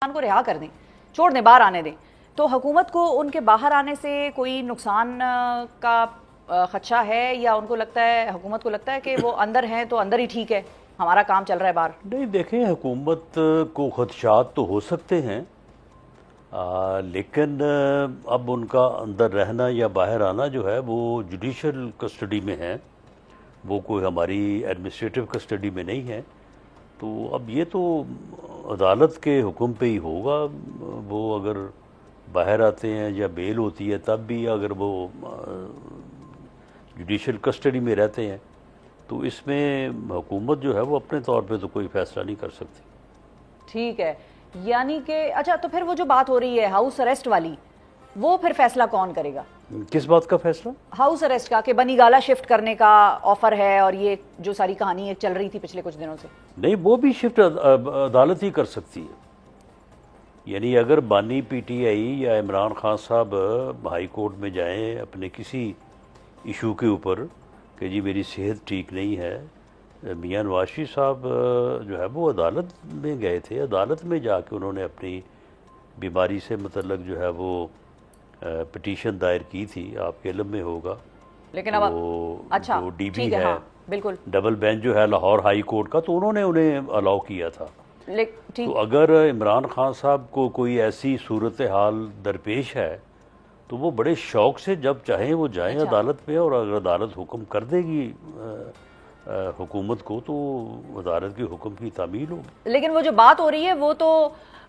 को रिहा कर दें, छोड़ दें, बाहर आने दें, तो हुकूमत को उनके बाहर आने से कोई नुकसान का खदशा है, या उनको लगता है, हुकूमत को लगता है कि वो अंदर हैं तो अंदर ही ठीक है, हमारा काम चल रहा है बाहर? नहीं, देखें, हुकूमत को खदशात तो हो सकते हैं, लेकिन अब उनका अंदर रहना या बाहर आना जो है वो जुडिशल कस्टडी में है, वो कोई हमारी एडमिनिस्ट्रेटिव कस्टडी में नहीं है। तो अब ये तो अदालत के हुक्म पे ही होगा। वो अगर बाहर आते हैं या बेल होती है तब भी अगर वो जुडिशल कस्टडी में रहते हैं तो इसमें हुकूमत जो है वो अपने तौर पे तो कोई फैसला नहीं कर सकती। ठीक है, यानी कि अच्छा, तो फिर वो जो बात हो रही है हाउस अरेस्ट वाली, वो फिर फैसला कौन करेगा? किस बात का फैसला? हाउस अरेस्ट का, कि बनीगाला शिफ्ट करने का ऑफर है और ये जो सारी कहानी चल रही थी पिछले कुछ दिनों से। नहीं, वो भी शिफ्ट अदालत ही कर सकती है। यानी अगर बानी पीटीआई या इमरान खान साहब हाई कोर्ट में जाएं अपने किसी इशू के ऊपर कि जी मेरी सेहत ठीक नहीं है, मियां नवाज शरीफ साहब जो है वो अदालत में गए थे, अदालत में जाके उन्होंने अपनी बीमारी से मतलब जो है वो पिटीशन दायर की थी, आपके इल्म में होगा। लेकिन अब अच्छा, जो डीबी ठीक है, हाँ, बिल्कुल डबल बेंच जो है लाहौर हाई कोर्ट का, तो उन्होंने उन्हें अलाउ किया था। तो अगर इमरान खान साहब को कोई ऐसी सूरत हाल दरपेश है तो वो बड़े शौक से जब चाहें वो जाएं अदालत पे, और अगर अदालत हुक्म कर देगी हुकूमत को तो अदालत के हुक्म की तामील होगी। लेकिन वो जो बात हो रही है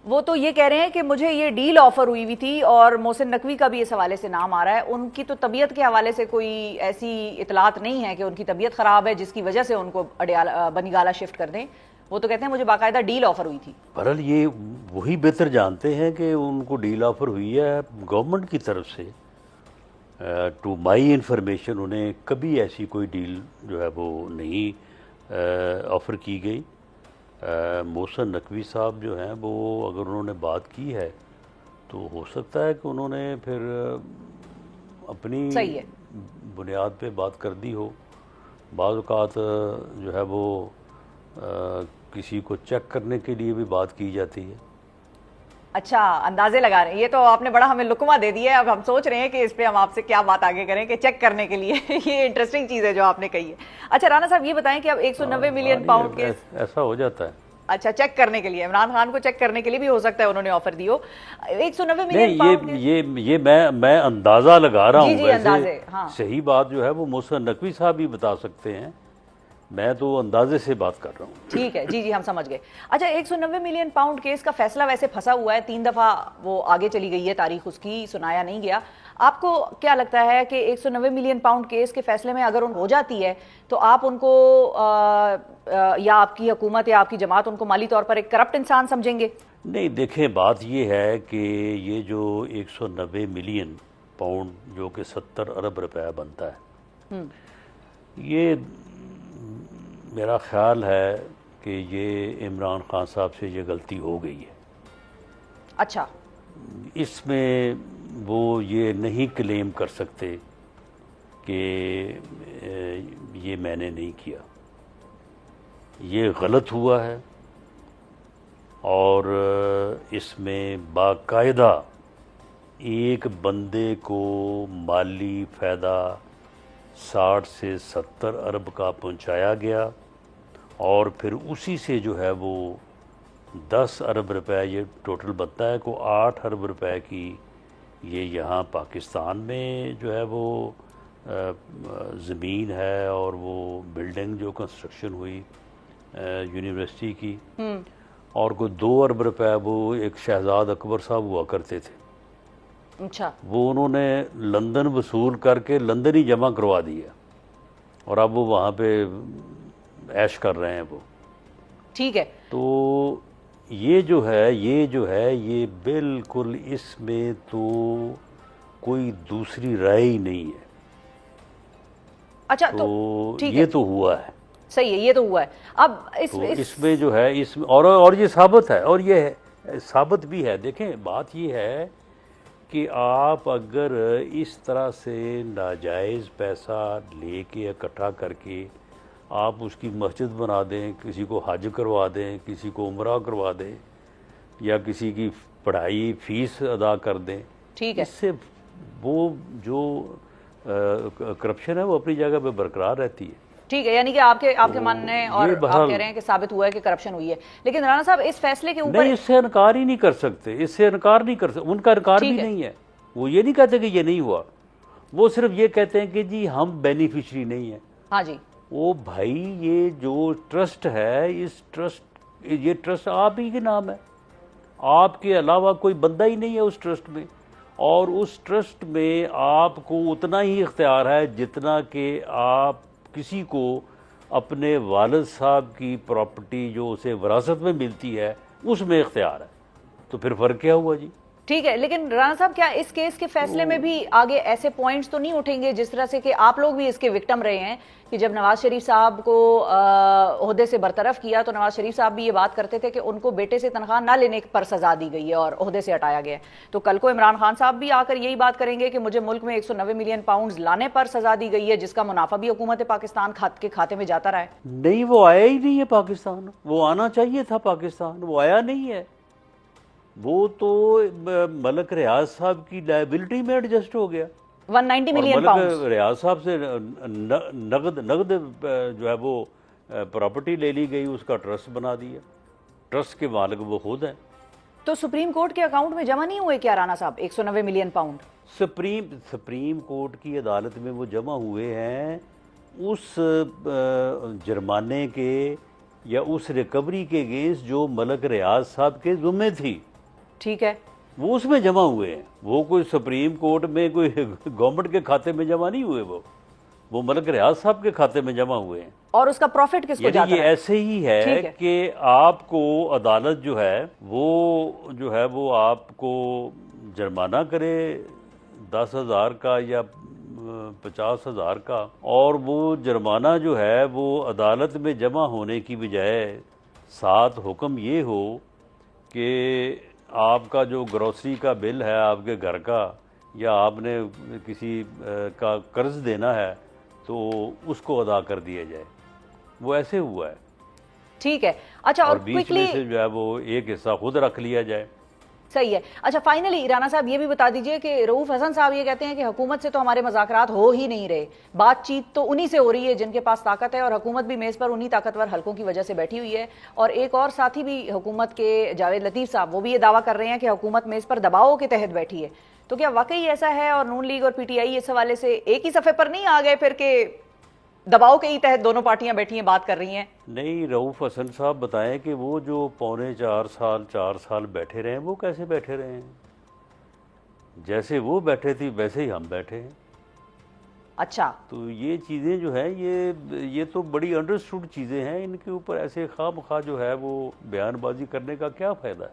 वो तो ये कह रहे हैं कि मुझे ये डील ऑफर हुई थी, और मोहसिन नकवी का भी इस हवाले से नाम आ रहा है। उनकी तो तबीयत के हवाले से कोई ऐसी इतलात नहीं है कि उनकी तबीयत खराब है जिसकी वजह से उनको बनीगाला शिफ्ट कर दें। वो तो कहते हैं मुझे बाकायदा डील ऑफर हुई थी। बहरहाल ये वही बेहतर जानते हैं कि उनको डील ऑफर हुई है गवर्नमेंट की तरफ से। टू माई इन्फॉर्मेशन उन्हें कभी ऐसी कोई डील जो है वो नहीं ऑफ़र की गई। मोहसिन नकवी साहब जो हैं वो अगर उन्होंने बात की है तो हो सकता है कि उन्होंने फिर अपनी बुनियाद पे बात कर दी हो। बाज़ औक़ात जो है वो किसी को चेक करने के लिए भी बात की जाती है। अच्छा, अंदाजे लगा रहे हैं। ये तो आपने बड़ा हमें लुकमा दे दिया है। अब हम सोच रहे हैं कि इस पे हम आपसे क्या बात आगे करें कि चेक करने के लिए ये इंटरेस्टिंग चीज़ है जो आपने कही है। अच्छा राना साहब, ये बताएं कि अब 190 मिलियन पाउंड के ऐसा हो जाता है। अच्छा, चेक करने के लिए इमरान खान को चेक करने के लिए भी हो सकता है उन्होंने ऑफर दी हो 190 मिलियन पाउंड। ये मैं अंदाजा लगा रहा हूँ। वैसे हाँ। सही बात जो है वो मोहसिन नकवी साहब भी बता सकते हैं, मैं तो अंदाजे से बात कर रहा हूँ। ठीक है, जी हम समझ गए। अच्छा, 190 मिलियन पाउंड केस का फैसला वैसे फंसा हुआ है, 3 दफा वो आगे चली गई है, तारीख उसकी सुनाया नहीं गया। आपको क्या लगता है कि 190 मिलियन पाउंड केस के फैसले में अगर उन हो जाती है तो आप उनको या आपकी हुकूमत या आपकी जमात उनको माली तौर पर एक करप्ट इंसान समझेंगे? नहीं, देखें, बात ये है कि ये जो 190 मिलियन पाउंड जो कि 70 अरब रुपया बनता है, ये मेरा ख्याल है कि ये इमरान खान साहब से ये गलती हो गई है। अच्छा, इसमें वो ये नहीं क्लेम कर सकते कि ये मैंने नहीं किया, ये गलत हुआ है। और इसमें बाकायदा एक बंदे को माली फ़ायदा 60 से 70 अरब का पहुंचाया गया, और फिर उसी से जो है वो 10 अरब रुपए, ये टोटल बनता है को 8 अरब रुपए की ये यहाँ पाकिस्तान में जो है वो ज़मीन है, और वो बिल्डिंग जो कंस्ट्रक्शन हुई यूनिवर्सिटी की, और कोई 2 अरब रुपए वो एक शहजाद अकबर साहब हुआ करते थे। अच्छा, वो उन्होंने लंदन वसूल करके लंदन ही जमा करवा दिया, और अब वो वहाँ पे ऐश कर रहे हैं वो। ठीक है, तो ये जो है ये बिल्कुल, इसमें तो कोई दूसरी राय ही नहीं है। अच्छा, तो ये तो हुआ है, सही है, ये तो हुआ है। अब इसमें जो है इसमें और ये साबित है, और ये साबित भी है। देखें, बात ये है कि आप अगर इस तरह से नाजायज़ पैसा लेके इकट्ठा करके आप उसकी मस्जिद बना दें, किसी को हज करवा दें, किसी को उम्रा करवा दें, या किसी की पढ़ाई फीस अदा कर दें, ठीक है, इससे वो जो करप्शन है वो अपनी जगह पे बरकरार रहती है। ठीक है। यानी कि आपके मानने और ये आप बहरहाल कह रहे हैं कि साबित हुआ है कि करप्शन हुई है, लेकिन राणा साहब इस फैसले के ऊपर नहीं, इससे इनकार ही नहीं कर सकते, इससे इनकार नहीं कर सकते, उनका इनकार भी नहीं है। वो ये नहीं कहते कि ये नहीं हुआ, वो सिर्फ ये कहते हैं कि जी हम बेनिफिशरी नहीं है। हाँ जी, वो भाई ये जो ट्रस्ट है, ये ट्रस्ट आप ही के नाम है, आपके अलावा कोई बंदा ही नहीं है उस ट्रस्ट में, और उस ट्रस्ट में आपको उतना ही इख्तियार है जितना कि आप किसी को अपने वालिद साहब की प्रॉपर्टी जो उसे विरासत में मिलती है उसमें इख्तियार है। तो फिर फ़र्क क्या हुआ जी? ठीक है। लेकिन राणा साहब, क्या इस केस के फैसले में भी आगे ऐसे पॉइंट्स तो नहीं उठेंगे जिस तरह से कि आप लोग भी इसके विक्टिम रहे हैं कि जब नवाज शरीफ साहब को ओहदे से बरतरफ किया तो नवाज शरीफ साहब भी ये बात करते थे कि उनको बेटे से तनख्वाह ना लेने पर सजा दी गई है और ओहदे से हटाया गया है। तो कल को इमरान खान साहब भी आकर यही बात करेंगे कि मुझे मुल्क में 190 मिलियन पाउंड लाने पर सजा दी गई है, जिसका मुनाफा भी हुकूमत पाकिस्तान के खाते में जाता रहा है। नहीं, वो आया ही नहीं है पाकिस्तान, वो आना चाहिए था पाकिस्तान, वो आया नहीं है। वो तो मलक रियाज साहब की लायबिलिटी में एडजस्ट हो गया, 190 मिलियन मलक पाउंड। रियाज साहब से नगद जो है वो प्रॉपर्टी ले ली गई, उसका ट्रस्ट बना दिया, ट्रस्ट के मालिक वो खुद हैं। तो सुप्रीम कोर्ट के अकाउंट में जमा नहीं हुए क्या राणा साहब 190 मिलियन पाउंड? सुप्रीम कोर्ट की अदालत में वो जमा हुए हैं उस जुर्माने के या उस रिकवरी के अगेंस्ट जो मलक रियाज साहब के ज़िम्मे थी, ठीक है, वो उसमें जमा हुए हैं। वो कोई सुप्रीम कोर्ट में कोई गवर्नमेंट के खाते में जमा नहीं हुए, वो मलक रियाज साहब के खाते में जमा हुए हैं। और उसका प्रॉफिट किसको जाता ये है? ऐसे ही है कि आपको अदालत जो है वो आपको जुर्माना करे 10,000 का या 50,000 का, और वो जुर्माना जो है वो अदालत में जमा होने की बजाय साथ हुक्म ये हो कि आपका जो ग्रोसरी का बिल है आपके घर का, या आपने किसी का कर्ज देना है तो उसको अदा कर दिया जाए। वो ऐसे हुआ है। ठीक है, अच्छा, और बीच क्विकली में से जो है वो एक हिस्सा खुद रख लिया जाए। सही है। अच्छा, फाइनली राणा साहब ये भी बता दीजिए कि रऊफ हसन साहब ये कहते हैं कि हुकूमत से तो हमारे मुज़ाकरात हो ही नहीं रहे, बातचीत तो उन्हीं से हो रही है जिनके पास ताकत है, और हुकूमत भी मेज़ पर उन्हीं ताकतवर हलकों की वजह से बैठी हुई है। और एक और साथी भी हुकूमत के, जावेद लतीफ़ साहब, वो भी ये दावा कर रहे हैं कि हुकूमत मेज़ पर दबाव के तहत बैठी है। तो क्या वाकई ऐसा है, और नून लीग और PTI इस हवाले से एक ही सफ़े पर नहीं आ गए फिर के दबाव के ही तहत दोनों पार्टियां बैठी हैं, बात कर रही हैं? नहीं, रऊफ हसन साहब बताएं कि वो जो पौने 4 साल बैठे रहे हैं, वो कैसे बैठे रहे हैं? जैसे वो बैठे थे वैसे ही हम बैठे हैं। अच्छा, तो ये चीज़ें जो है ये तो बड़ी अंडरस्टूड चीज़ें हैं, इनके ऊपर ऐसे खामखा जो है वो बयानबाजी करने का क्या फ़ायदा है?